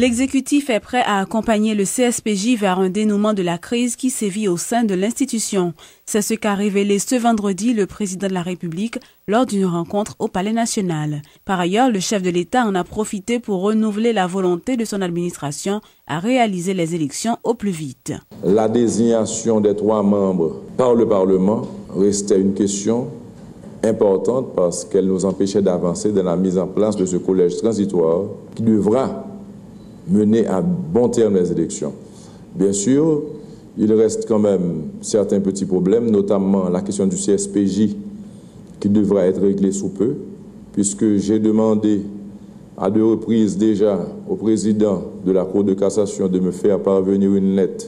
L'exécutif est prêt à accompagner le CSPJ vers un dénouement de la crise qui sévit au sein de l'institution. C'est ce qu'a révélé ce vendredi le président de la République lors d'une rencontre au Palais national. Par ailleurs, le chef de l'État en a profité pour renouveler la volonté de son administration à réaliser les élections au plus vite. La désignation des 3 membres par le Parlement restait une question importante parce qu'elle nous empêchait d'avancer dans la mise en place de ce collège transitoire qui devra mener à bon terme les élections. Bien sûr, il reste quand même certains petits problèmes, notamment la question du CSPJ qui devra être réglée sous peu, puisque j'ai demandé à 2 reprises déjà au président de la Cour de cassation de me faire parvenir une lettre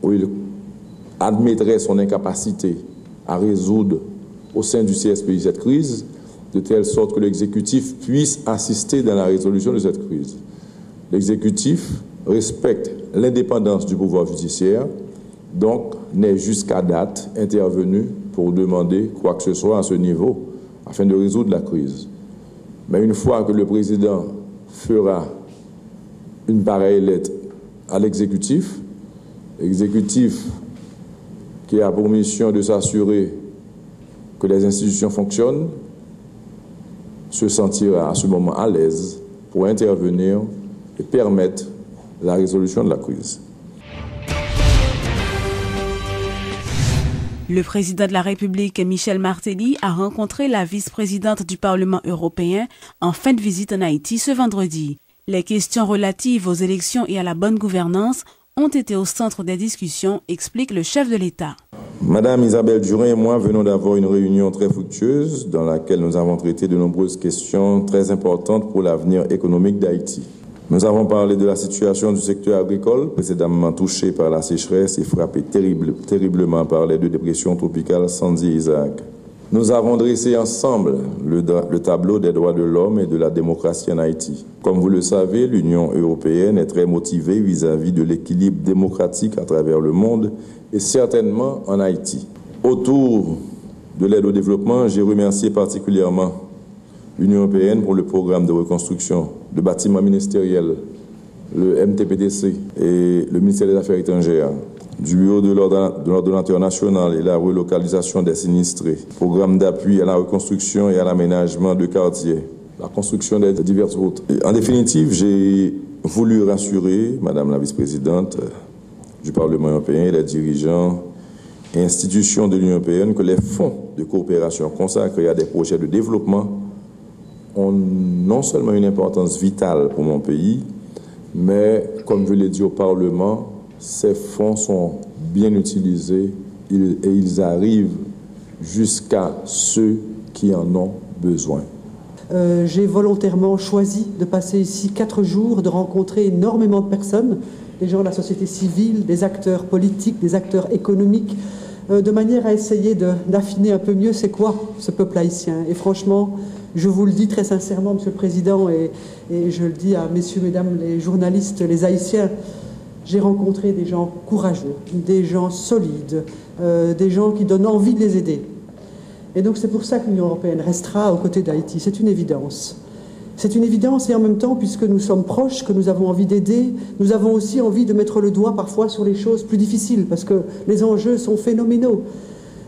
où il admettrait son incapacité à résoudre au sein du CSPJ cette crise, de telle sorte que l'exécutif puisse assister dans la résolution de cette crise. L'exécutif respecte l'indépendance du pouvoir judiciaire, donc n'est jusqu'à date intervenu pour demander quoi que ce soit à ce niveau afin de résoudre la crise. Mais une fois que le président fera une pareille lettre à l'exécutif qui a pour mission de s'assurer que les institutions fonctionnent, se sentira à ce moment à l'aise pour intervenir et permettre la résolution de la crise. Le président de la République, Michel Martelly, a rencontré la vice-présidente du Parlement européen en fin de visite en Haïti ce vendredi. Les questions relatives aux élections et à la bonne gouvernance ont été au centre des discussions, explique le chef de l'État. Madame Isabelle Durin et moi venons d'avoir une réunion très fructueuse dans laquelle nous avons traité de nombreuses questions très importantes pour l'avenir économique d'Haïti. Nous avons parlé de la situation du secteur agricole, précédemment touché par la sécheresse et frappé terriblement par les 2 dépressions tropicales Sandy et Isaac. Nous avons dressé ensemble le tableau des droits de l'homme et de la démocratie en Haïti. Comme vous le savez, l'Union européenne est très motivée vis-à-vis de l'équilibre démocratique à travers le monde et certainement en Haïti. Autour de l'aide au développement, j'ai remercié particulièrement l'Union européenne pour le programme de reconstruction de bâtiments ministériels, le MTPDC et le ministère des Affaires étrangères, du bureau de l'ordonnateur national et la relocalisation des sinistrés, programme d'appui à la reconstruction et à l'aménagement de quartiers, la construction des diverses routes. En définitive, j'ai voulu rassurer Madame la vice-présidente du Parlement européen et les dirigeants et institutions de l'Union européenne que les fonds de coopération consacrés à des projets de développement ont non seulement une importance vitale pour mon pays, mais, comme je l'ai dit au Parlement, ces fonds sont bien utilisés et ils arrivent jusqu'à ceux qui en ont besoin. J'ai volontairement choisi de passer ici 4 jours, de rencontrer énormément de personnes, des gens de la société civile, des acteurs politiques, des acteurs économiques, de manière à essayer d'affiner un peu mieux c'est quoi ce peuple haïtien. Et franchement, je vous le dis très sincèrement, Monsieur le Président, et je le dis à messieurs, mesdames les journalistes, les Haïtiens, j'ai rencontré des gens courageux, des gens solides, des gens qui donnent envie de les aider. Et donc c'est pour ça que l'Union européenne restera aux côtés d'Haïti, c'est une évidence. C'est une évidence et en même temps, puisque nous sommes proches, que nous avons envie d'aider, nous avons aussi envie de mettre le doigt parfois sur les choses plus difficiles, parce que les enjeux sont phénoménaux.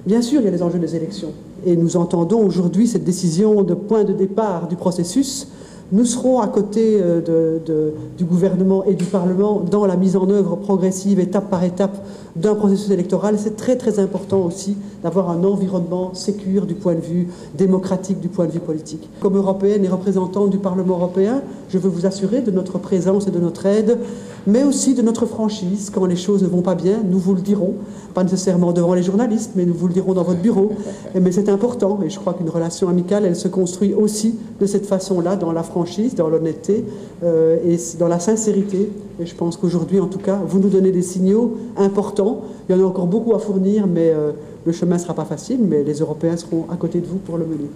Bien sûr, il y a les enjeux des élections. Et nous entendons aujourd'hui cette décision de point de départ du processus. Nous serons à côté du gouvernement et du Parlement dans la mise en œuvre progressive, étape par étape, d'un processus électoral. C'est très très important aussi d'avoir un environnement sécure du point de vue démocratique, du point de vue politique. Comme Européenne et représentante du Parlement européen, je veux vous assurer de notre présence et de notre aide, mais aussi de notre franchise. Quand les choses ne vont pas bien, nous vous le dirons, pas nécessairement devant les journalistes, mais nous vous le dirons dans votre bureau. Mais c'est important, et je crois qu'une relation amicale, elle se construit aussi de cette façon-là, dans la franchise, dans l'honnêteté et dans la sincérité. Et je pense qu'aujourd'hui, en tout cas, vous nous donnez des signaux importants. Il y en a encore beaucoup à fournir, mais le chemin ne sera pas facile, mais les Européens seront à côté de vous pour le mener.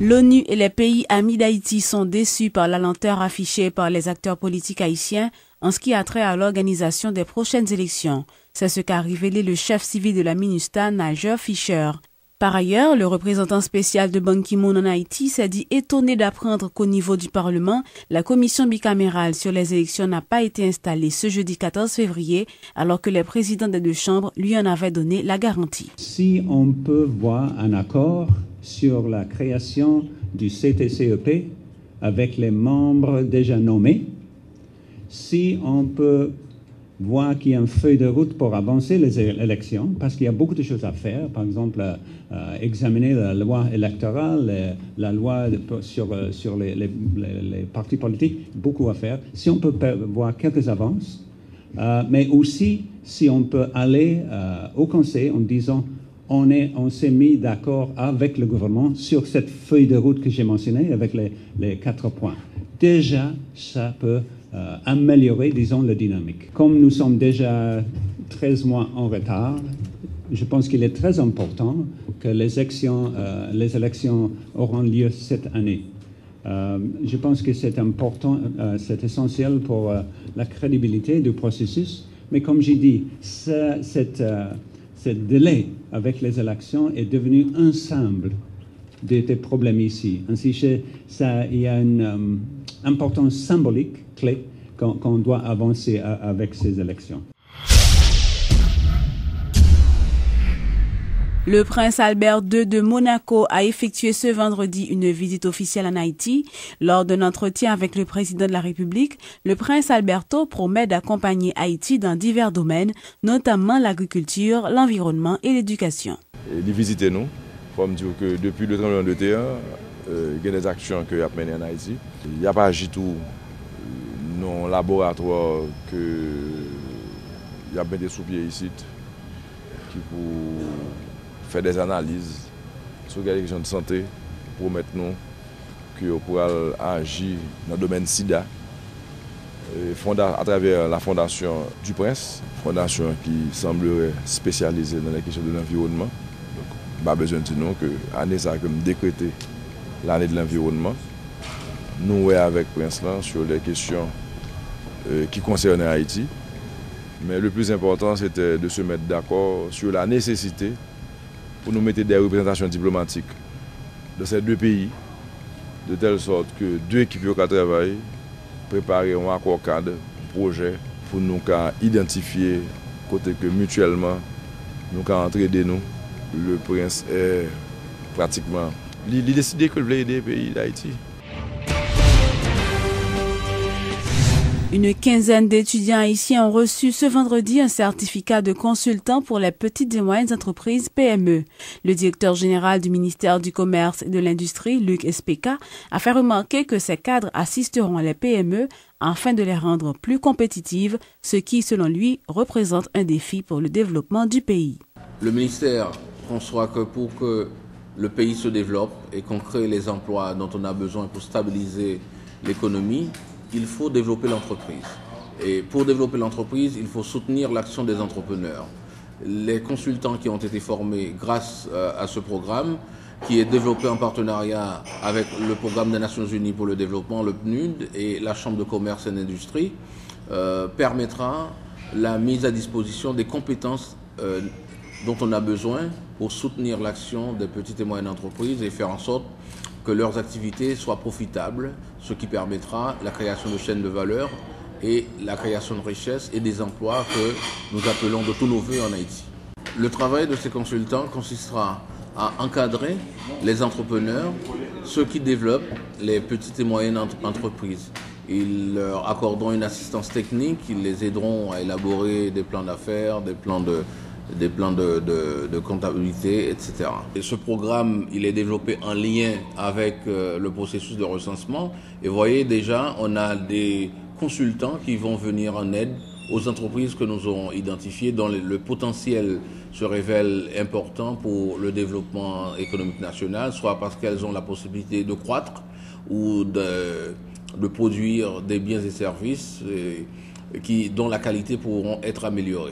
L'ONU et les pays amis d'Haïti sont déçus par la lenteur affichée par les acteurs politiques haïtiens en ce qui a trait à l'organisation des prochaines élections. C'est ce qu'a révélé le chef civil de la MINUSTAH, Nigel Fisher. Par ailleurs, le représentant spécial de Ban Ki-moon en Haïti s'est dit étonné d'apprendre qu'au niveau du Parlement, la commission bicamérale sur les élections n'a pas été installée ce jeudi 14 février, alors que les présidents des deux chambres lui en avaient donné la garantie. Si on peut voir un accord sur la création du CTCEP avec les membres déjà nommés, si on peut voir qu'il y a une feuille de route pour avancer les élections, parce qu'il y a beaucoup de choses à faire, par exemple examiner la loi électorale, la loi sur les partis politiques, beaucoup à faire. Si on peut voir quelques avances, mais aussi si on peut aller au Conseil en disant on s'est mis d'accord avec le gouvernement sur cette feuille de route que j'ai mentionnée avec les 4 points. Déjà, ça peut améliorer, disons, la dynamique. Comme nous sommes déjà 13 mois en retard, je pense qu'il est très important que les élections auront lieu cette année. Je pense que c'est important, c'est essentiel pour la crédibilité du processus, mais comme j'ai dit, ce délai avec les élections est devenu ensemble des problèmes ici. Ainsi, il y a une importance symbolique clé qu'on doit avancer avec ces élections. Le prince Albert II de Monaco a effectué ce vendredi une visite officielle en Haïti. Lors d'un entretien avec le président de la République, le prince Alberto promet d'accompagner Haïti dans divers domaines, notamment l'agriculture, l'environnement et l'éducation. Il visite nous, pour me dire que depuis le tremblement de terre, il y a des actions que y a menées en Haïti. Il n'y a pas agi tout non laboratoire que il y a bien des sous-pieds ici qui pour faire des analyses sur les questions de santé pour maintenant qu'on pourra agir dans le domaine SIDA à travers la Fondation du Prince, fondation qui semblerait spécialisée dans les questions de l'environnement. Donc, pas besoin de dire que l'année ça comme décrété l'année de l'environnement. Nous avec Prince là sur les questions qui concernent Haïti. Mais le plus important, c'était de se mettre d'accord sur la nécessité pour nous mettre des représentations diplomatiques de ces deux pays, de telle sorte que deux équipes qui travaillent, préparer un accord cadre, un projet, pour nous identifier, côté que mutuellement, nous entraider nous. Le prince est pratiquement... Il a décidé qu'il voulait aider le pays d'Haïti. Une quinzaine d'étudiants haïtiens ont reçu ce vendredi un certificat de consultant pour les petites et moyennes entreprises PME. Le directeur général du ministère du Commerce et de l'Industrie, Luc Espeka, a fait remarquer que ces cadres assisteront les PME afin de les rendre plus compétitives, ce qui, selon lui, représente un défi pour le développement du pays. Le ministère conçoit que pour que le pays se développe et qu'on crée les emplois dont on a besoin pour stabiliser l'économie, il faut développer l'entreprise. Et pour développer l'entreprise, il faut soutenir l'action des entrepreneurs. Les consultants qui ont été formés grâce à ce programme, qui est développé en partenariat avec le programme des Nations Unies pour le développement, le PNUD, et la Chambre de commerce et d'industrie, permettra la mise à disposition des compétences dont on a besoin pour soutenir l'action des petites et moyennes entreprises et faire en sorte que leurs activités soient profitables, ce qui permettra la création de chaînes de valeur et la création de richesses et des emplois que nous appelons de tous nos voeux en Haïti. Le travail de ces consultants consistera à encadrer les entrepreneurs, ceux qui développent les petites et moyennes entreprises. Ils leur accorderont une assistance technique, ils les aideront à élaborer des plans d'affaires, des plans de comptabilité, etc. Et ce programme, il est développé en lien avec le processus de recensement. Et vous voyez déjà, on a des consultants qui vont venir en aide aux entreprises que nous aurons identifiées, dont le potentiel se révèle important pour le développement économique national, soit parce qu'elles ont la possibilité de croître ou de produire des biens et services dont la qualité pourra être améliorée.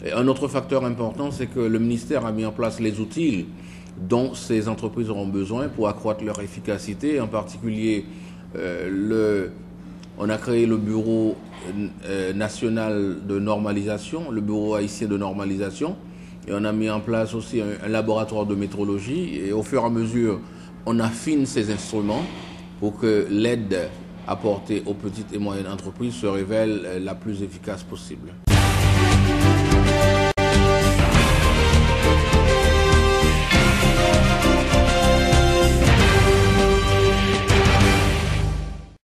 Et un autre facteur important, c'est que le ministère a mis en place les outils dont ces entreprises auront besoin pour accroître leur efficacité. En particulier, on a créé le bureau national de normalisation, le bureau haïtien de normalisation, Et on a mis en place aussi un laboratoire de métrologie. Et au fur et à mesure, on affine ces instruments pour que l'aide apportée aux petites et moyennes entreprises se révèle la plus efficace possible.